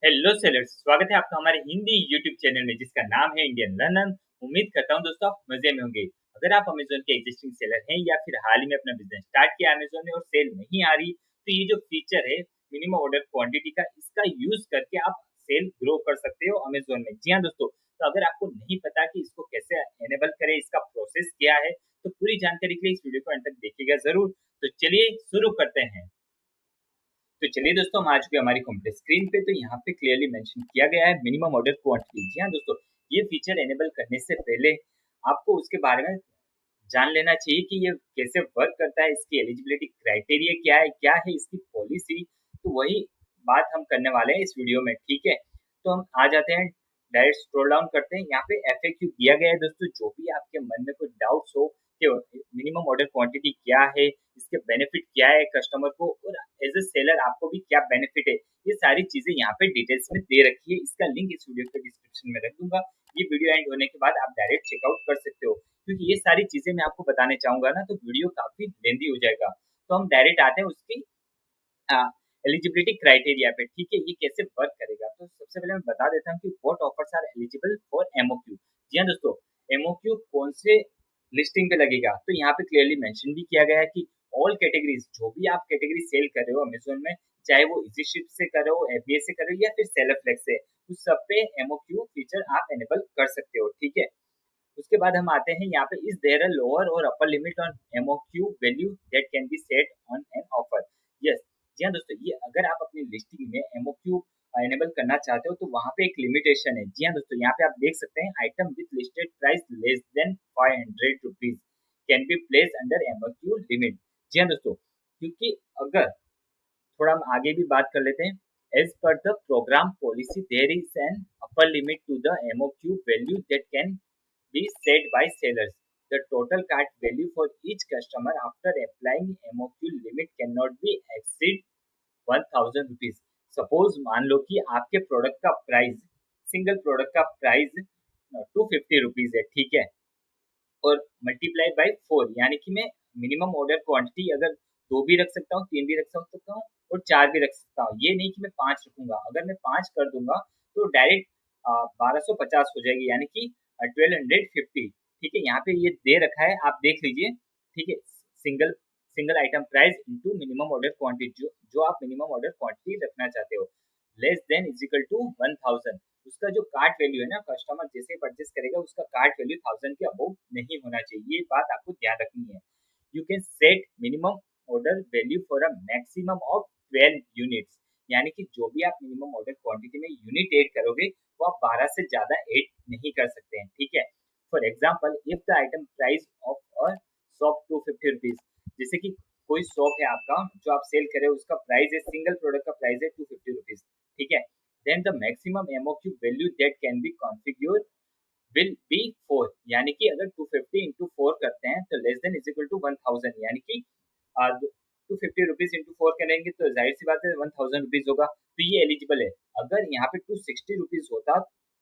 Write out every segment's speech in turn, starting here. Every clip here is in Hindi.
हेलो सेलर्स, स्वागत है आपका हमारे हिंदी यूट्यूब चैनल में जिसका नाम है इंडियन लर्नर। उम्मीद करता हूँ दोस्तों आप मजे में होंगे। अगर आप अमेजोन के एग्जिस्टिंग सेलर हैं या फिर हाल ही में अपना बिजनेस स्टार्ट किया अमेजोन में और सेल नहीं आ रही, तो ये जो फीचर है मिनिमम ऑर्डर क्वांटिटी का, इसका यूज करके आप सेल ग्रो कर सकते हो अमेजोन में। जी हाँ दोस्तों, तो अगर आपको नहीं पता कि इसको कैसे एनेबल करें, इसका प्रोसेस क्या है, तो पूरी जानकारी के लिए इस वीडियो को अंत तक देखिएगा जरूर। तो चलिए शुरू करते हैं। तो चलिए दोस्तों, हम आ चुके हैं हमारी कंप्लीट स्क्रीन पे। तो यहाँ पे क्लियरली मेंशन किया गया है मिनिमम ऑर्डर क्वांटिटी। जी हाँ दोस्तों, ये फीचर एनेबल करने से पहले आपको उसके बारे में जान लेना चाहिए कि ये कैसे वर्क करता है, इसकी एलिजिबिलिटी क्राइटेरिया क्या है इसकी पॉलिसी। तो वही बात हम करने वाले हैं इस वीडियो में, ठीक है। तो हम आ जाते हैं, डायरेक्ट स्क्रॉल डाउन करते हैं। यहाँ पे एफएक्यू दिया गया है दोस्तों। जो भी आपके मन में कोई डाउट्स हो कि मिनिमम ऑर्डर क्वांटिटी क्या है, इसके बेनिफिट क्या है कस्टमर को, और एज ए सेलर आपको भी क्या बेनिफिट है, ये सारी चीजें यहाँ पे डिटेल्स में दे रखी है। इसका लिंक इस वीडियो के डिस्क्रिप्शन में रख दूंगा। ये वीडियो एंड होने के बाद आप डायरेक्ट चेकआउट कर सकते हो, क्योंकि ये सारी चीजें मैं आपको बताने चाहूंगा ना तो वीडियो काफी लेंदी हो जाएगा। तो हम डायरेक्ट आते हैं उसकी एलिजिबिलिटी क्राइटेरिया पे, ठीक है। ये कैसे वर्क करेगा, तो सबसे पहले मैं बता देता हूँ कि what offers are eligible for MOQ. जी हाँ दोस्तों, एमओक्यू कौन से लिस्टिंग पे लगेगा, तो यहाँ पे क्लियरली मेंशन भी किया गया है कि ऑल कैटेगरीज, जो भी आप कैटेगरी सेल कर रहे हो अमेजोन में, चाहे वो इजी शिप से कर रहे हो, एफबीए से कर रहे हो या फिर सेलर फ्लेक्स से, उस सब पे एमओक्यू फीचर आप एनेबल कर सकते हो, ठीक है। उसके बाद हम आते हैं यहाँ पे, is there a lower or upper limit on MOQ value that can be set on an offer. Yes, जी हाँ दोस्तों, ये अगर आप अपनी लिस्टिंग में एमओक्यू एनेबल करना चाहते हो तो वहाँ पे एक लिमिटेशन है। जी हाँ दोस्तों, यहाँ पे आप देख सकते हैं, item with listed price less than 500 rupees can be place under MOQ limit. जी हाँ दोस्तों, क्योंकि अगर थोड़ा हम आगे भी बात कर लेते हैं, as per the programme policy there is an upper limit to the MOQ value that can be set by sellers. The total cart value for each customer after applying MOQ limit cannot be exceed 1000 rupees. Suppose मान लो कि आपके प्रोडक्ट का प्राइस, सिंगल प्रोडक्ट का प्राइस 250 रुपीज है, ठीक है, और मल्टीप्लाई बाय 4, यानी कि मैं मिनिमम ऑर्डर क्वांटिटी अगर 2 भी रख सकता हूँ, 3 भी रख सकता हूँ और 4 भी रख सकता हूँ। ये नहीं कि मैं 5 रखूंगा। अगर मैं 5 कर दूंगा तो डायरेक्ट 1250 हो जाएगी, यानी कि 1250, ठीक है। यहाँ पे ये दे रखा है, आप देख लीजिए, ठीक है। Single single item price into minimum order quantity, जो आप मिनिमम ऑर्डर क्वांटिटी रखना चाहते हो, less than is equal to 1000। उसका जो कार्ट वैल्यू है ना, कस्टमर जैसे परचेस करेगा उसका कार्ट वैल्यू 1000 के अबव नहीं होना चाहिए। ये बात आपको ध्यान रखनी है। You can set minimum order value for a maximum of 12 units, यानी कि जो भी आप मिनिमम ऑर्डर क्वांटिटी में यूनिट ऐड करोगे वो आप 12 से ज्यादा ऐड नहीं कर सकते हैं, ठीक है। For example, if the item price of a shop 250 rupees, जैसे कि कोई शॉप है आपका जो आप सेल करे, उसका प्राइस है, सिंगल प्रोडक्ट का प्राइस है 250 रुपीज, ठीक है। Then the maximum MOQ value that can be configure will be 4, यानी कि अगर 250 इंटू 4 करते हैं तो less than is equal to 1000, यानी कि 250 रुपीज इंटू 4 करेंगे तो जाहिर सी बात है 1000 रुपीज होगा। तो ये एलिजिबल है। अगर यहाँ पे 260 रुपीज होता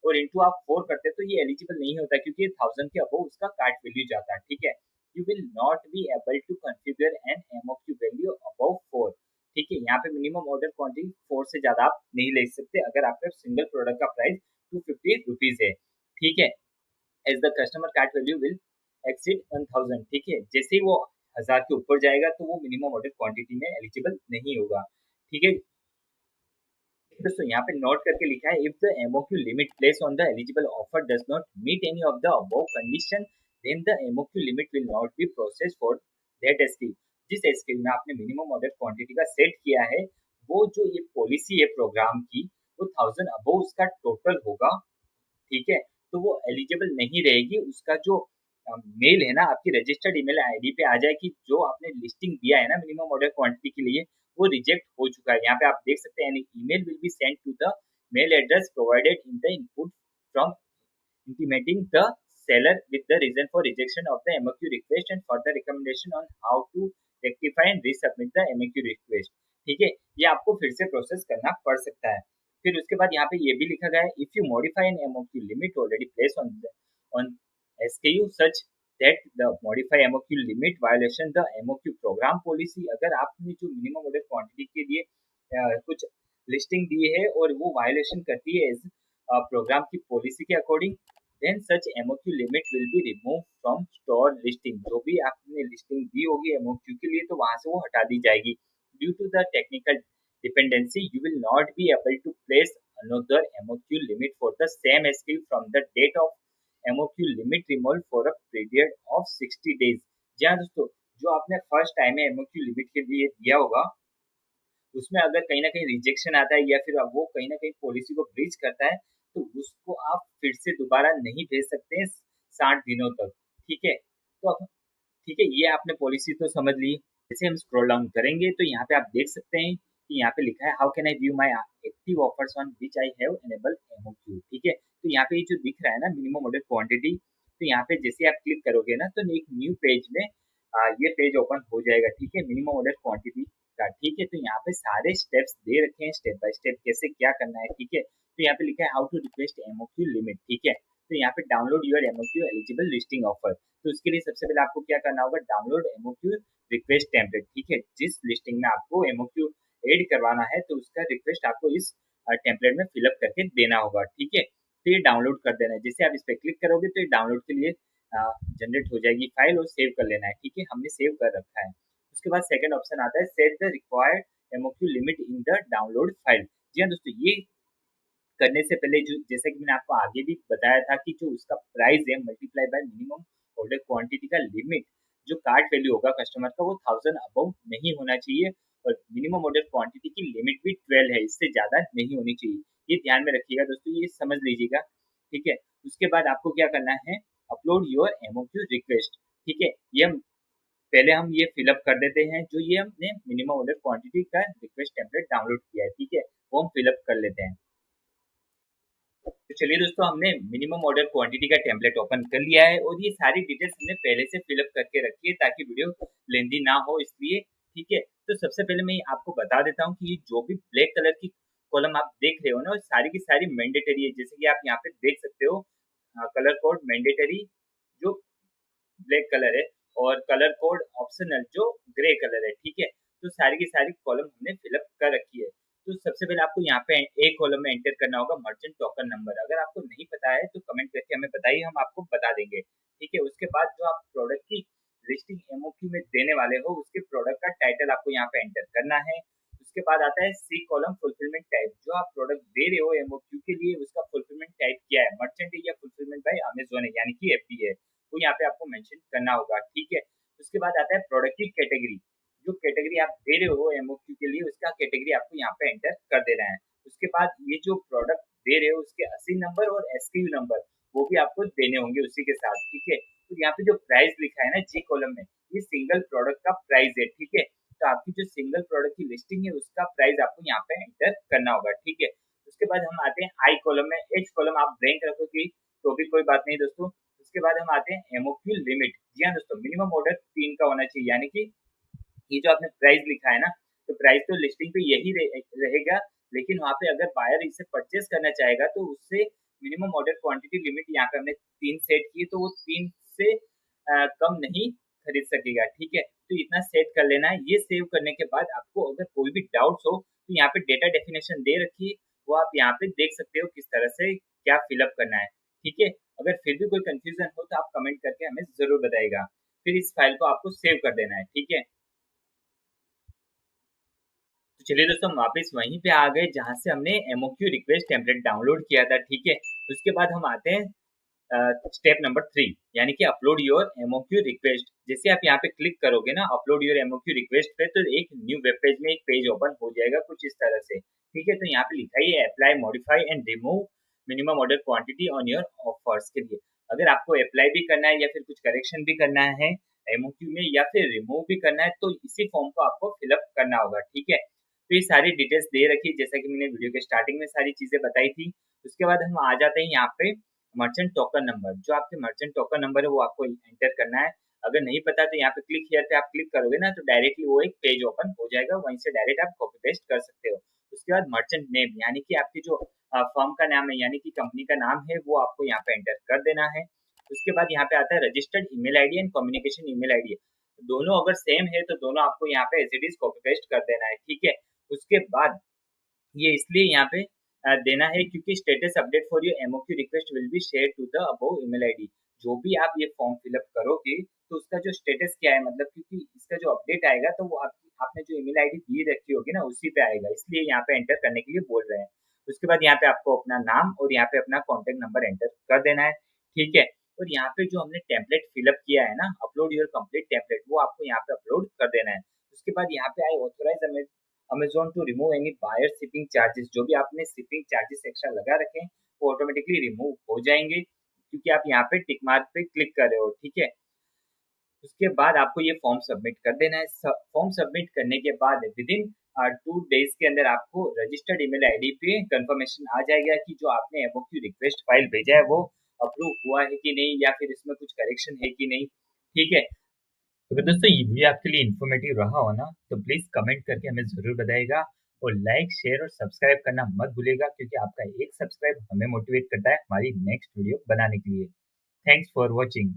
और इंटू आप 4 करते तो ये एलिजिबल नहीं होता, क्योंकि ये 1000 के अबव उसका कार्ट वैल्यू जाता है, ठीक है। You will not be able to configure an MOQ value above 4, ठीक है। यहाँ पे मिनिमम ऑर्डर क्वांटिटी 4 से ज्यादा आप नहीं ले सकते अगर आपका सिंगल प्रोडक्ट का प्राइस 250 रुपीज है, ठीक है। As the customer cart value will exceed 1000, ठीक है। जैसे ही वो 1000 के ऊपर जाएगा तो वो मिनिमम ऑर्डर क्वांटिटी में एलिजिबल नहीं होगा, ठीक है दोस्तों। यहाँ पे नोट करके लिखा है, if the MOQ limit place on the eligible offer does not meet any of the above condition, then the MOQ limit will not be process for that SKU. जिस एसक्यू में आपने मिनिमम ऑर्डर क्वांटिटी का सेट किया है, वो जो ये पॉलिसी है प्रोग्राम की, वो 1000 अबव उसका टोटल होगा, ठीक है। तो वो एलिजिबल नहीं रहेगी। उसका जो मेल है ना, आपकी रजिस्टर्ड ईमेल आईडी पे आ जाए कि जो आपने लिस्टिंग दिया है ना मिनिमम ऑर्डर क्वांटिटी के लिए, वो रिजेक्ट हो चुका है। यहाँ पे आप देख सकते हैं, email will be send to the mail address provided in the input from intimating the seller with the reason for rejection of the MOQ request and further recommendation on how to rectify and resubmit the MOQ request, ठीक है। ये आपको फिर से प्रोसेस करना पड़ सकता है। फिर उसके बाद यहाँ पे ये भी लिखा गया है, if you modify an MOQ limit already place on SKU such that the modify MOQ limit violation the MOQ programme policy. अगर आपने जो मिनिमम ऑर्डर क्वांटिटी के लिए कुछ लिस्टिंग दी है और वो वायलेशन करती है एज प्रोग्राम की पॉलिसी के according, then such MOQ limit will be remove from store listing. जो भी आपने लिस्टिंग दी होगी एमओक्यू के लिए तो वहां से वो हटा दी जाएगी। Due to the technical dependency, you will not be able to place another MOQ limit for the same SKU from the date of MOQ limit removal for a period of 60 days। जी हाँ दोस्तों, जो आपने फर्स्ट टाइम में MOQ लिमिट के लिए दिया होगा उसमें अगर कहीं ना कहीं रिजेक्शन आता है या फिर अब वो कहीं ना कहीं पॉलिसी को ब्रीच करता है तो उसको आप फिर से दोबारा नहीं भेज सकते हैं 60 दिनों तक। ठीक है, तो अब ठीक है, ये आपने पॉलिसी तो समझ ली। जैसे हम स्क्रॉल डाउन करेंगे तो यहाँ पे आप देख सकते हैं कि यहाँ पे लिखा है how can eye view my active offers on which I have enable MOQ. ठीक है, तो यहाँ पे ये जो दिख रहा है ना मिनिमम ऑर्डर क्वांटिटी, तो यहाँ पे जैसे आप क्लिक करोगे ना तो एक न्यू पेज में ये पेज ओपन हो जाएगा। ठीक है, मिनिमम ऑर्डर क्वांटिटी का। ठीक है, तो यहाँ पे सारे स्टेप्स दे रखे हैं स्टेप बाय स्टेप कैसे क्या करना है। ठीक है, तो यहाँ पे लिखा है how to request MOQ limit. ठीक है, तो यहाँ पे download your MOQ eligible listing offer. तो उसके लिए सबसे पहले आपको क्या करना होगा, डाउनलोड एमओक्यू रिक्वेस्ट टेम्पलेट। ठीक है, जिस लिस्टिंग में आपको एमओक्यू ऐड करवाना है तो उसका रिक्वेस्ट आपको इस टेम्पलेट में फिलअप करके देना होगा। ठीक है, तो ये डाउनलोड कर देना है। जैसे आप इस पर क्लिक करोगे तो ये डाउनलोड के लिए जनरेट हो जाएगी फाइल और सेव कर लेना है। ठीक है, हमने सेव कर रखा है। उसके बाद सेकंड ऑप्शन आता है set the required MOQ limit in the download file. जी हाँ दोस्तों, ये करने से पहले जो जैसे कि मैंने आपको आगे भी बताया था कि जो उसका प्राइस है multiply by minimum order quantity का लिमिट, जो कार्ड वैल्यू होगा कस्टमर का वो 1000 अबव नहीं होना चाहिए और मिनिमम ऑर्डर क्वांटिटी की लिमिट भी 12 है, इससे ज्यादा नहीं होनी चाहिए। ये ध्यान में रखिएगा दोस्तों, ये समझ लीजिएगा। ठीक है, उसके बाद आपको क्या करना है, अपलोड योर एमओक्यू रिक्वेस्ट। ठीक है, ये पहले हम ये फिलअप कर देते हैं जो ये हमने मिनिमम ऑर्डर क्वांटिटी का रिक्वेस्ट टेम्पलेट डाउनलोड किया है। ठीक है, वो हम फिलअप कर लेते हैं। तो चलिए दोस्तों, हमने मिनिमम ऑर्डर क्वांटिटी का टेम्पलेट ओपन कर लिया है और ये सारी डिटेल्स हमने पहले से फिलअप करके रखी है ताकि वीडियो लेंदी ना हो इसलिए। ठीक है, तो सबसे पहले मैं आपको बता देता हूँ कि ये जो भी ब्लैक कलर की कॉलम आप देख रहे हो ना सारी की सारी मैंडेटरी है। जैसे कि आप यहाँ पे देख सकते हो कलर कोड मैंडेटरी जो ब्लैक कलर है और कलर कोड ऑप्शनल जो ग्रे कलर है। ठीक है, तो सारी की सारी कॉलम हमने फिलअप कर रखी है। तो सबसे पहले आपको यहाँ पे एक कॉलम में एंटर करना होगा मर्चेंट टोकन नंबर। अगर आपको नहीं पता है तो कमेंट करके हमें बताइए, हम आपको बता देंगे। ठीक है, उसके बाद जो आप प्रोडक्ट की लिस्टिंग एमओक्यू में देने वाले हो उसके प्रोडक्ट का टाइटल आपको यहाँ पे एंटर करना है। उसके बाद आता है सी कॉलम फुलफिलमेंट टाइप, जो आप प्रोडक्ट दे रहे हो एमओक्यू के लिए उसका फुलफिलमेंट टाइप क्या है, मर्चेंट है या फुलफिलमेंट बाय अमेजोन है यानी कि एफबी है, वो यहाँ पे आपको मेंशन करना होगा। ठीक है, उसके बाद आता है प्रोडक्ट की कैटेगरी, जो कैटेगरी आप दे रहे हो एमओक्यू के लिए उसका कैटेगरी आपको यहाँ पे एंटर कर देना है। उसके बाद ये जो प्रोडक्ट दे रहे हो उसके अस्सी नंबर और एसक्यू नंबर वो भी आपको देने होंगे उसी के साथ। ठीक है, तो यहाँ पे जो प्राइस लिखा है ना जी कॉलम में, ये सिंगल प्रोडक्ट का प्राइस है। ठीक है, तो आपकी जो सिंगल प्रोडक्ट की लिस्टिंग है उसका प्राइस आपको यहाँ पे एंटर करना होगा। ठीक है, उसके बाद हम आते हैं आई कॉलम में। एच कॉलम आप ब्लैंक रखोगे तो भी कोई बात नहीं दोस्तों। उसके बाद हम आते हैं एमओक्यू लिमिट। जी हाँ दोस्तों, मिनिमम ऑर्डर 3 का होना चाहिए, यानी कि ये जो आपने प्राइस लिखा है ना तो प्राइस तो लिस्टिंग पे यही रहेगा, लेकिन वहाँ पे अगर बायर इसे परचेस करना चाहेगा तो उससे मिनिमम ऑर्डर क्वांटिटी लिमिट यहाँ पे हमने 3 सेट की है तो वो 3 से कम नहीं खरीद सकेगा। ठीक है, तो इतना सेट कर लेना है। ये सेव करने के बाद आपको अगर कोई भी डाउट्स हो तो यहाँ पे डेटा डेफिनेशन दे रखी है, वो आप यहाँ पे देख सकते हो किस तरह से क्या फिलअप करना है। ठीक है, अगर फिर भी कोई कंफ्यूजन हो तो आप कमेंट करके हमें जरूर बताइएगा। फिर इस फाइल को आपको सेव कर देना है। ठीक है, तो चलिए दोस्तों, हम वापस वहीं पे आ गए जहाँ से हमने एमओक्यू रिक्वेस्ट टेम्पलेट डाउनलोड किया था। ठीक है, उसके बाद हम आते हैं स्टेप नंबर 3 यानी कि अपलोड योर एमओक्यू रिक्वेस्ट। जैसे आप यहाँ पे क्लिक करोगे ना अपलोड योर एमओक्यू रिक्वेस्ट पे तो एक न्यू वेब पेज में एक पेज ओपन हो जाएगा कुछ इस तरह से। ठीक है, तो यहाँ पे लिखा है apply modify and remove minimum order quantity on your offers के लिए। अगर आपको अप्लाई भी करना है या फिर कुछ करेक्शन भी करना है एमओक्यू में या फिर रिमूव भी करना है तो इसी फॉर्म को आपको फिलअप करना होगा। ठीक है, तो ये सारी डिटेल्स दे रखी है जैसा कि मैंने वीडियो के स्टार्टिंग में सारी चीजें बताई थी। उसके बाद हम आ जाते हैं यहाँ पे मर्चेंट टोकन नंबर। जो आपके मर्चेंट टोकन नंबर है वो आपको एंटर करना है। अगर नहीं पता तो यहाँ पे क्लिक हियर पे आप क्लिक करोगे ना तो डायरेक्टली वो एक पेज ओपन हो जाएगा, वहीं से डायरेक्ट आप कॉपी पेस्ट कर सकते हो। उसके बाद मर्चेंट नेम यानी कि आपकी जो फर्म का नाम है यानी कि कंपनी का नाम है वो आपको यहाँ पे एंटर कर देना है। उसके बाद यहाँ पे आता है registered email ID and communication email ID. दोनों अगर सेम है तो दोनों आपको यहाँ पे as it is copy paste कर देना है। ठीक है, उसके बाद ये इसलिए यहाँ पे देना है क्योंकि status update for your MOQ request will be share to the above email ID. जो भी आप ये फॉर्म फिलअप करोगे तो उसका जो स्टेटस क्या है, मतलब क्योंकि इसका जो अपडेट आएगा तो वो आपने जो ईमेल आईडी दी रखी होगी ना उसी पे आएगा, इसलिए यहाँ पे एंटर करने के लिए बोल रहे हैं। उसके बाद यहाँ पे आपको अपना नाम और यहाँ पे अपना कॉन्टेक्ट नंबर एंटर कर देना है, ठीक है। और यहाँ पे जो हमने टेम्पलेट फिलअप किया है ना, अपलोड योर कंप्लीट टेम्पलेट, वो आपको यहाँ पे अपलोड कर देना है। उसके बाद यहाँ पे I authorise Amazon to remove any buyer shipping charges. जो भी आपने शिपिंग चार्जेस एक्स्ट्रा लगा रखे हैं वो ऑटोमेटिकली रिमूव हो जाएंगे क्योंकि आप यहाँ पे टिक मार्क पे क्लिक कर रहे हो, ठीक है। उसके बाद आपको ये फॉर्म सबमिट कर देना है। फॉर्म सबमिट करने के बाद विदिन 2 डेज के अंदर आपको रजिस्टर्ड ईमेल आईडी पे कंफर्मेशन आ जाएगा कि जो आपने एमओक्यू रिक्वेस्ट फाइल भेजा है वो अप्रूव हुआ है कि नहीं, या फिर इसमें कुछ करेक्शन है कि नहीं, ठीक है। अगर दोस्तों ये वीडियो आपके लिए इन्फॉर्मेटिव रहा हो ना तो प्लीज़ कमेंट करके हमें ज़रूर बताइएगा, और लाइक शेयर और सब्सक्राइब करना मत भूलिएगा क्योंकि आपका एक सब्सक्राइब हमें मोटिवेट करता है हमारी नेक्स्ट वीडियो बनाने के लिए। Thanks for watching.